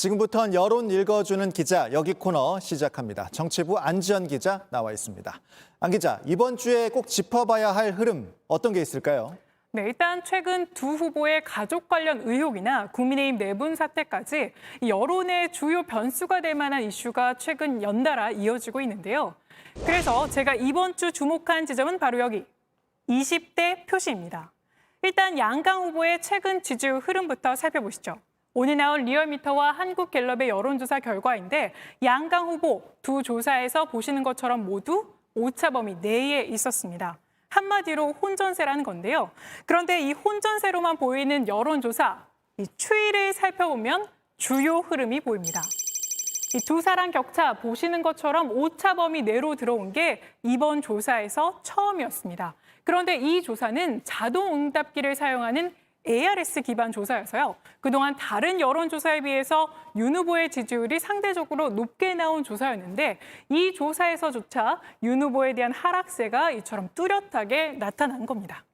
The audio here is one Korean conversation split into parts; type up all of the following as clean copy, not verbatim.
지금부터는 여론 읽어주는 기자 여기 코너 시작합니다. 정치부 안지연 기자 나와 있습니다. 안 기자, 이번 주에 꼭 짚어봐야 할 흐름 어떤 게 있을까요? 네, 일단 최근 두 후보의 가족 관련 의혹이나 국민의힘 내분 사태까지 여론의 주요 변수가 될 만한 이슈가 최근 연달아 이어지고 있는데요. 그래서 제가 이번 주 주목한 지점은 바로 여기 20대 표시입니다. 일단 양강 후보의 최근 지지율 흐름부터 살펴보시죠. 오늘 나온 리얼미터와 한국갤럽의 여론조사 결과인데 양강 후보 두 조사에서 보시는 것처럼 모두 오차범위 내에 있었습니다. 한마디로 혼전세라는 건데요. 그런데 이 혼전세로만 보이는 여론조사, 이 추이를 살펴보면 주요 흐름이 보입니다. 이 두 사람 격차 보시는 것처럼 오차범위 내로 들어온 게 이번 조사에서 처음이었습니다. 그런데 이 조사는 자동 응답기를 사용하는 ARS 기반 조사여서요. 그동안 다른 여론조사에 비해서 윤 후보의 지지율이 상대적으로 높게 나온 조사였는데 이 조사에서조차 윤 후보에 대한 하락세가 이처럼 뚜렷하게 나타난 겁니다.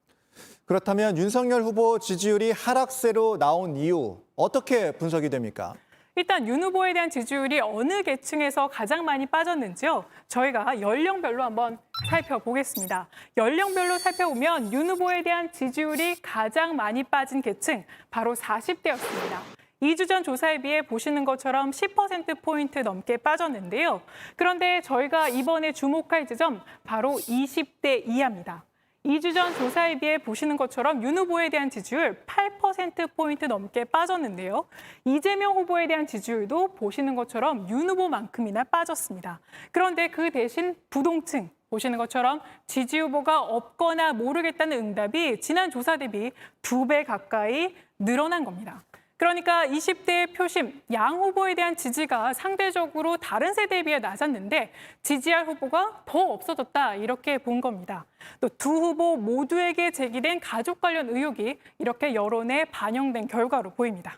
그렇다면 윤석열 후보 지지율이 하락세로 나온 이유 어떻게 분석이 됩니까? 일단 윤 후보에 대한 지지율이 어느 계층에서 가장 많이 빠졌는지요. 저희가 연령별로 한번 살펴보겠습니다. 연령별로 살펴보면 윤 후보에 대한 지지율이 가장 많이 빠진 계층, 바로 40대였습니다. 2주 전 조사에 비해 보시는 것처럼 10%포인트 넘게 빠졌는데요. 그런데 저희가 이번에 주목할 지점, 바로 20대 이하입니다. 2주 전 조사에 비해 보시는 것처럼 윤 후보에 대한 지지율 8%포인트 넘게 빠졌는데요. 이재명 후보에 대한 지지율도 보시는 것처럼 윤 후보만큼이나 빠졌습니다. 그런데 그 대신 부동층, 보시는 것처럼 지지 후보가 없거나 모르겠다는 응답이 지난 조사 대비 2배 가까이 늘어난 겁니다. 그러니까 20대의 표심, 양 후보에 대한 지지가 상대적으로 다른 세대에 비해 낮았는데 지지할 후보가 더 없어졌다, 이렇게 본 겁니다. 또 두 후보 모두에게 제기된 가족 관련 의혹이 이렇게 여론에 반영된 결과로 보입니다.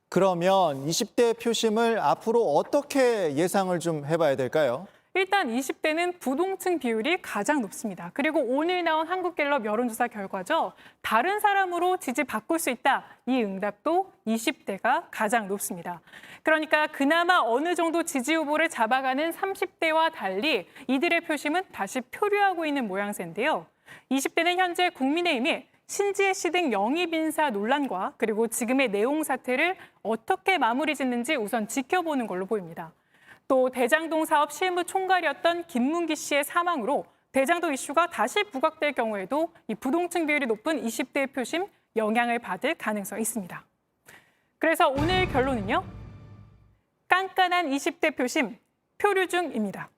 그러면 20대 표심을 앞으로 어떻게 예상을 좀 해봐야 될까요? 일단 20대는 부동층 비율이 가장 높습니다. 그리고 오늘 나온 한국갤럽 여론조사 결과죠. 다른 사람으로 지지 바꿀 수 있다. 이 응답도 20대가 가장 높습니다. 그러니까 그나마 어느 정도 지지 후보를 잡아가는 30대와 달리 이들의 표심은 다시 표류하고 있는 모양새인데요. 20대는 현재 국민의힘이 신지혜 씨 등 영입 인사 논란과 그리고 지금의 내용 사태를 어떻게 마무리 짓는지 우선 지켜보는 걸로 보입니다. 또 대장동 사업 실무 총괄이었던 김문기 씨의 사망으로 대장동 이슈가 다시 부각될 경우에도 이 부동층 비율이 높은 20대의 표심 영향을 받을 가능성이 있습니다. 그래서 오늘 결론은요. 깐깐한 20대 표심 표류 중입니다.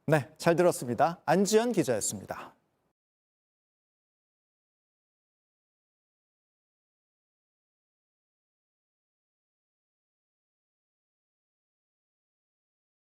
네, 잘 들었습니다. 안지연 기자였습니다.